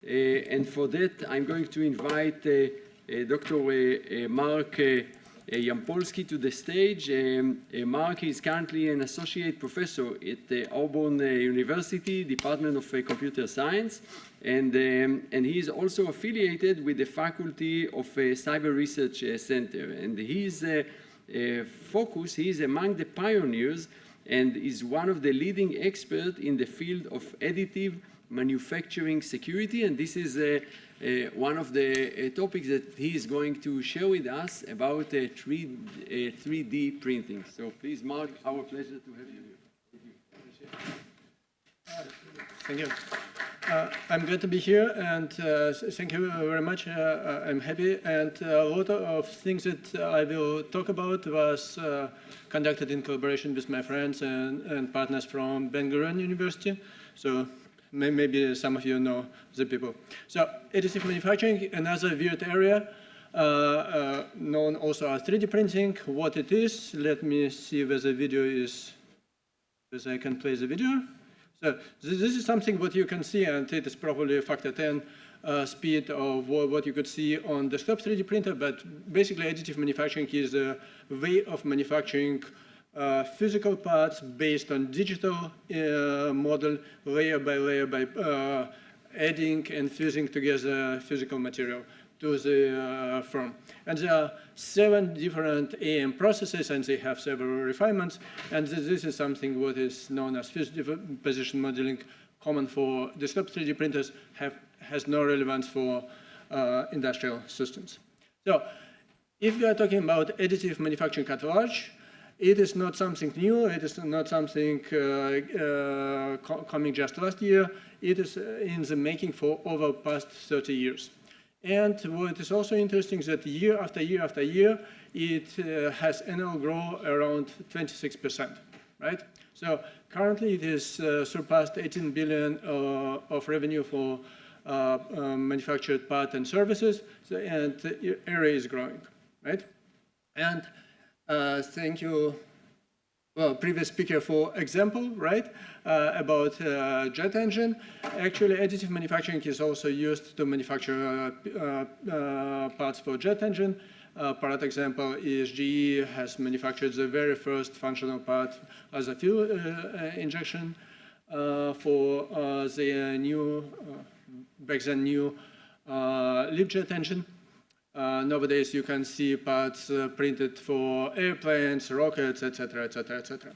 And for that, I'm going to invite Dr. Mark Yampolskiy to the stage. Mark is currently an associate professor at Auburn University, Department of Computer Science, and he is also affiliated with the Faculty of Cyber Research Center. And his focus, he is among the pioneers and is one of the leading experts in the field of additive manufacturing security, and this is one of the topics that he is going to share with us about 3D printing. So please, Mark, our pleasure to have you here. Thank you. I'm glad to be here, and thank you very much. I'm happy, and a lot of things that I will talk about was conducted in collaboration with my friends and partners from Ben-Gurion University. So maybe some of you know the people. So additive manufacturing, another weird area, known also as 3D printing. What it is, let me see whether the video is, whether I can play the video. So this is something what you can see, and it is probably a factor 10 speed of what you could see on the desktop 3D printer, but basically additive manufacturing is a way of manufacturing physical parts based on digital model, layer by layer, by adding and fusing together physical material to the form. And there are 7 different AM processes, and they have several refinements. And this is something what is known as physical position modeling, common for desktop 3D printers, has no relevance for industrial systems. So if we are talking about additive manufacturing at large, it is not something new. It is not something coming just last year. It is in the making for over past 30 years. And what is also interesting is that year after year after year, it has annual growth around 26%, right? So currently it is surpassed 18 billion of revenue for manufactured parts and services, so, and the area is growing, right? And thank you, well, previous speaker for example, right, about jet engine. Actually, additive manufacturing is also used to manufacture parts for jet engine. Part example is GE has manufactured the very first functional part as a fuel injection for the new, back then new LEAP jet engine. Nowadays, you can see parts printed for airplanes, rockets, etc., etc., etc.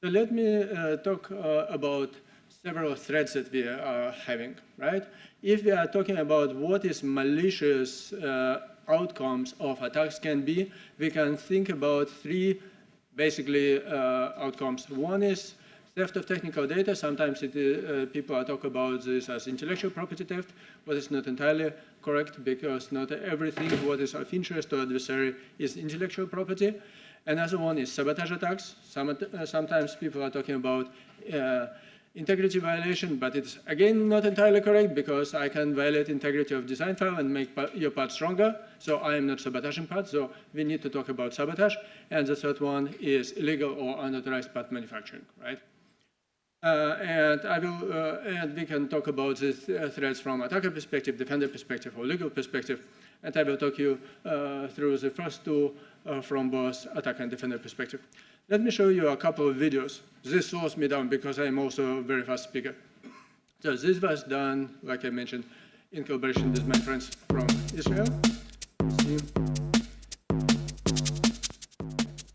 So let me talk about several threats that we are having, right? If we are talking about what is malicious outcomes of attacks can be, we can think about 3 basically outcomes. One is theft of technical data. Sometimes people are talking about this as intellectual property theft, but it's not entirely correct because not everything what is of interest to adversary is intellectual property. Another one is sabotage attacks. Sometimes people are talking about integrity violation, but it's again not entirely correct because I can violate integrity of design file and make your part stronger. So I am not sabotaging parts. So we need to talk about sabotage. And the third one is illegal or unauthorized part manufacturing, right? And we can talk about these threats from attacker perspective, defender perspective, or legal perspective. And I will talk you through the first 2 from both attacker and defender perspective. Let me show you a couple of videos. This slows me down because I'm also a very fast speaker. So this was done, like I mentioned, in collaboration with my friends from Israel.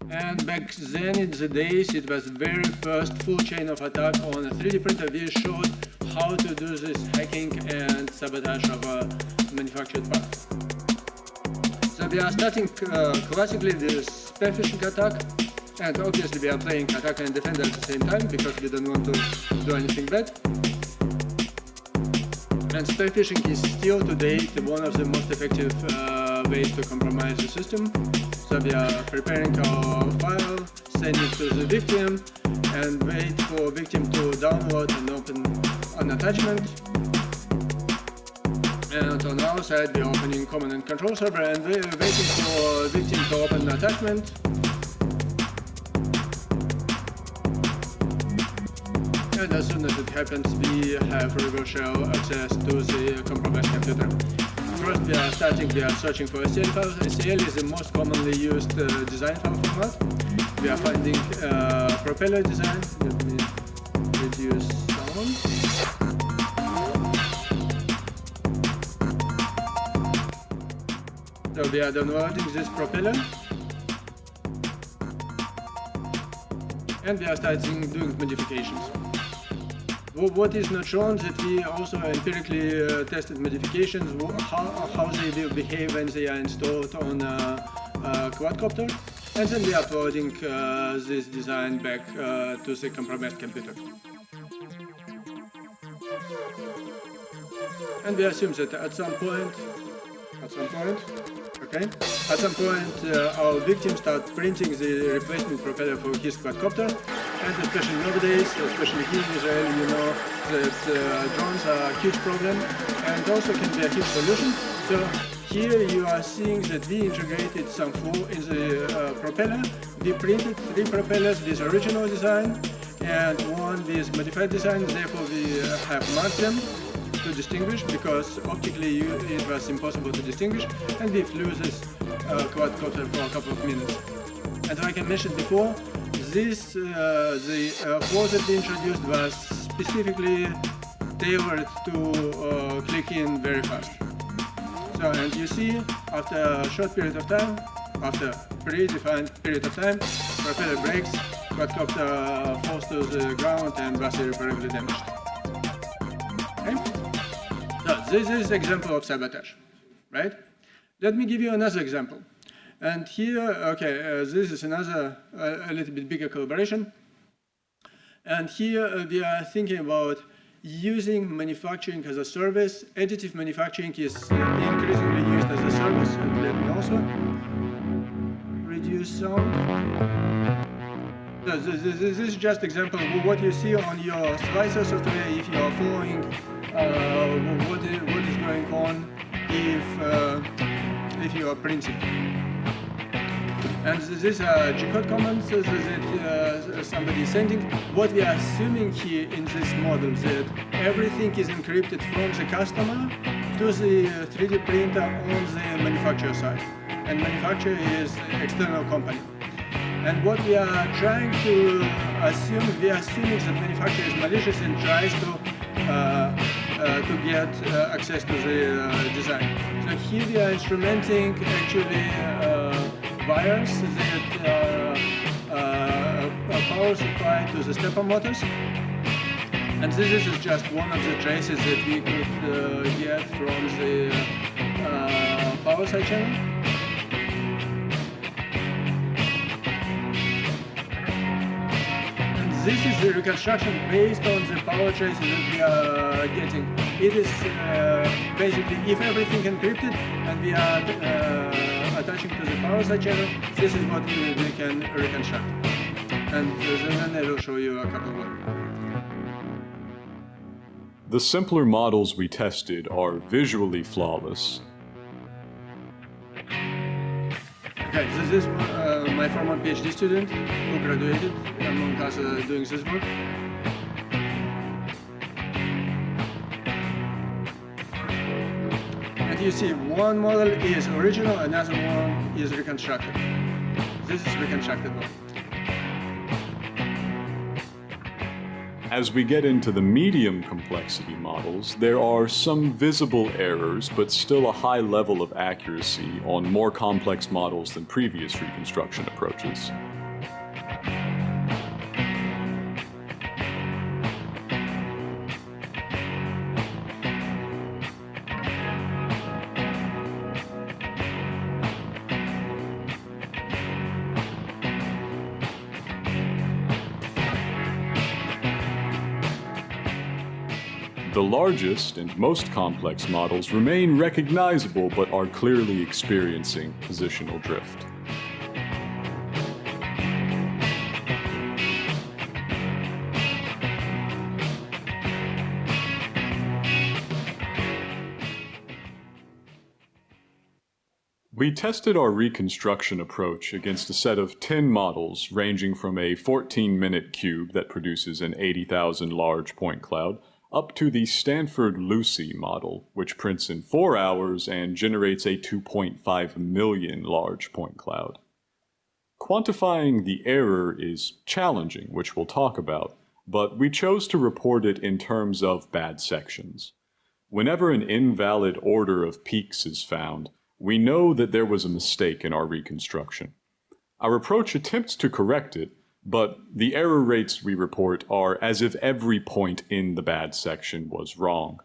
And back then in the days, it was very first full chain of attack on a 3D printer. We showed how to do this hacking and sabotage of a manufactured part. So we are starting classically with spear phishing attack. And obviously we are playing attacker and defender at the same time because we don't want to do anything bad. And spear phishing is still to date one of the most effective ways to compromise the system. So we are preparing our file, send it to the victim, and wait for victim to download and open an attachment. And on our side, we're opening command and control server and we're waiting for victim to open an attachment. And as soon as it happens, we have reverse shell access to the compromised computer. First, we are searching for STL files. STL is the most commonly used design file format. We are finding propeller design. Let me reduce sound. So we are downloading this propeller. And we are starting doing modifications. What is not shown that we also empirically tested modifications, how they will behave when they are installed on a quadcopter, and then we are uploading this design back to the compromised computer. And we assume that at some point, our victim starts printing the replacement propeller for his quadcopter, and especially nowadays, especially here in Israel, you know that drones are a huge problem and also can be a huge solution. So here you are seeing that we integrated some flow in the propeller. We printed 3 propellers with original design and 1 with modified design, therefore we have marked them to distinguish, because optically it was impossible to distinguish, and we flew this quadcopter for a couple of minutes. And like I mentioned before, the flow that we introduced was specifically tailored to click in very fast. So, and you see, after a short period of time, after predefined period of time, propeller breaks, quadcopter falls to the ground and was irreparably damaged. Okay? So this is an example of sabotage, right? Let me give you another example. And here, this is another a little bit bigger collaboration. And here we are thinking about using manufacturing as a service. Additive manufacturing is increasingly used as a service. And let me also reduce sound. So this is just an example of what you see on your slicer software if you are following what is going on if you are printing. And these are G-code commands that somebody is sending. What we are assuming here in this model that everything is encrypted from the customer to the 3D printer on the manufacturer side. And manufacturer is an external company. And what we are trying to assume, we are assuming that manufacturer is malicious and tries to get access to the design. So here we are instrumenting actually wires that power supply to the stepper motors. And this is just one of the traces that we could get from the power side channel. This is the reconstruction based on the power traces that we are getting. It is basically, if everything encrypted and we are attaching to the power side channel, this is what we can reconstruct. And then I will show you a couple more. The simpler models we tested are visually flawless. Okay, this is my former PhD student who graduated among us doing this work. And you see one model is original, another one is reconstructed. This is reconstructed one. As we get into the medium complexity models, there are some visible errors, but still a high level of accuracy on more complex models than previous reconstruction approaches. The largest and most complex models remain recognizable but are clearly experiencing positional drift. We tested our reconstruction approach against a set of 10 models ranging from a 14-minute cube that produces an 80,000 large point cloud up to the Stanford Lucy model, which prints in 4 hours and generates a 2.5 million large point cloud. Quantifying the error is challenging, which we'll talk about, but we chose to report it in terms of bad sections. Whenever an invalid order of peaks is found, we know that there was a mistake in our reconstruction. Our approach attempts to correct it, but the error rates we report are as if every point in the bad section was wrong.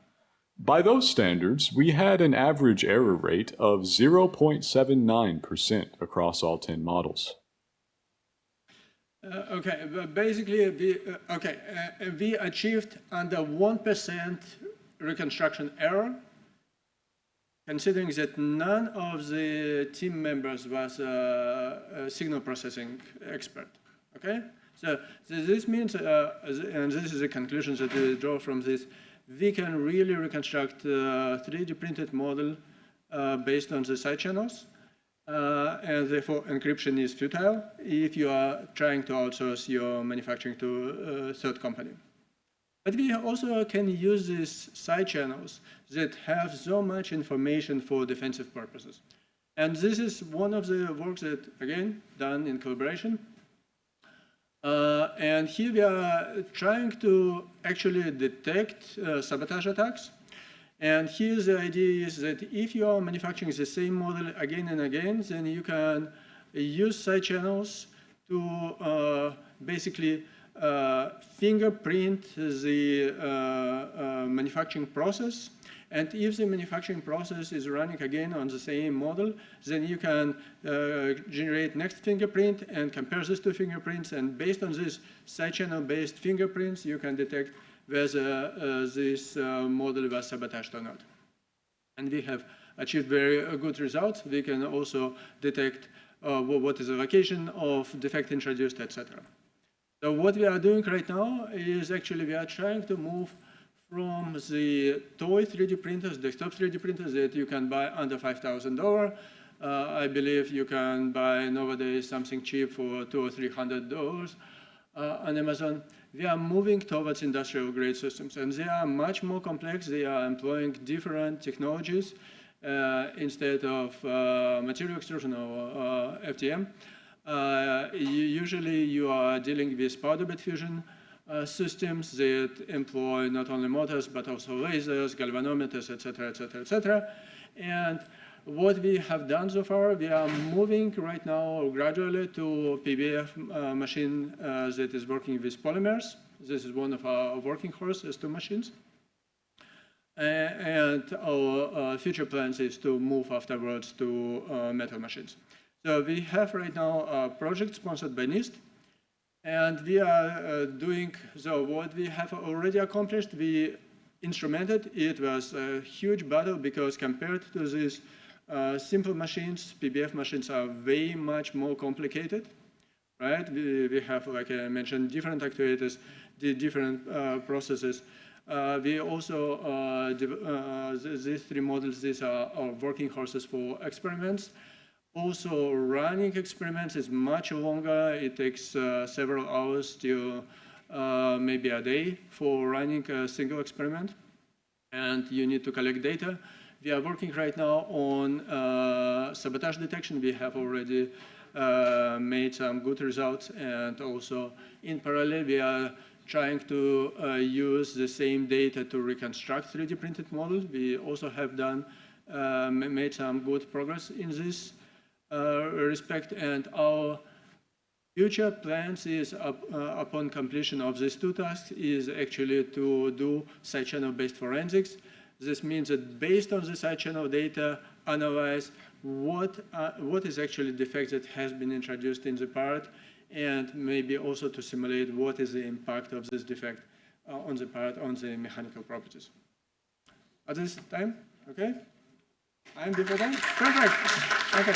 By those standards, we had an average error rate of 0.79% across all 10 models. Okay, but basically, we achieved under 1% reconstruction error, considering that none of the team members was a signal processing expert. Okay, so this means, and this is the conclusion that we draw from this, we can really reconstruct a 3D printed model based on the side channels, and therefore encryption is futile if you are trying to outsource your manufacturing to a third company. But we also can use these side channels that have so much information for defensive purposes. And this is one of the works that, again, done in collaboration. And here we are trying to actually detect sabotage attacks. And here the idea is that if you are manufacturing the same model again and again, then you can use side channels to basically fingerprint the manufacturing process. And if the manufacturing process is running again on the same model, then you can generate next fingerprint and compare these two fingerprints. And based on this side channel based fingerprints, you can detect whether this model was sabotaged or not. And we have achieved very good results. We can also detect what is the location of defect introduced, etc. So what we are doing right now is actually we are trying to move from the toy 3D printers, desktop 3D printers that you can buy under $5,000. I believe you can buy nowadays something cheap for $200 or $300 on Amazon. We are moving towards industrial grade systems, and they are much more complex. They are employing different technologies instead of material extrusion or FDM. Usually you are dealing with powder bed fusion systems that employ not only motors but also lasers, galvanometers, etc., etc., etc. And what we have done so far, we are moving right now gradually to PBF machine that is working with polymers. This is one of our working horses, two machines. And our future plans is to move afterwards to metal machines. So we have right now a project sponsored by NIST. And we are doing, so what we have already accomplished, we instrumented. It was a huge battle because compared to these simple machines, PBF machines are way much more complicated, right? We have, like I mentioned, different actuators, different processes. We also, these three models, these are our working horses for experiments. Also, running experiments is much longer. It takes several hours till maybe a day for running a single experiment. And you need to collect data. We are working right now on sabotage detection. We have already made some good results. And also, in parallel, we are trying to use the same data to reconstruct 3D printed models. We also have done, made some good progress in this respect, and our future plans is upon completion of these two tasks is actually to do side channel based forensics. This means that based on the side channel data, analyze what is actually defect that has been introduced in the part, and maybe also to simulate what is the impact of this defect on the part on the mechanical properties. At this time, okay? I'm before time? Perfect. Okay.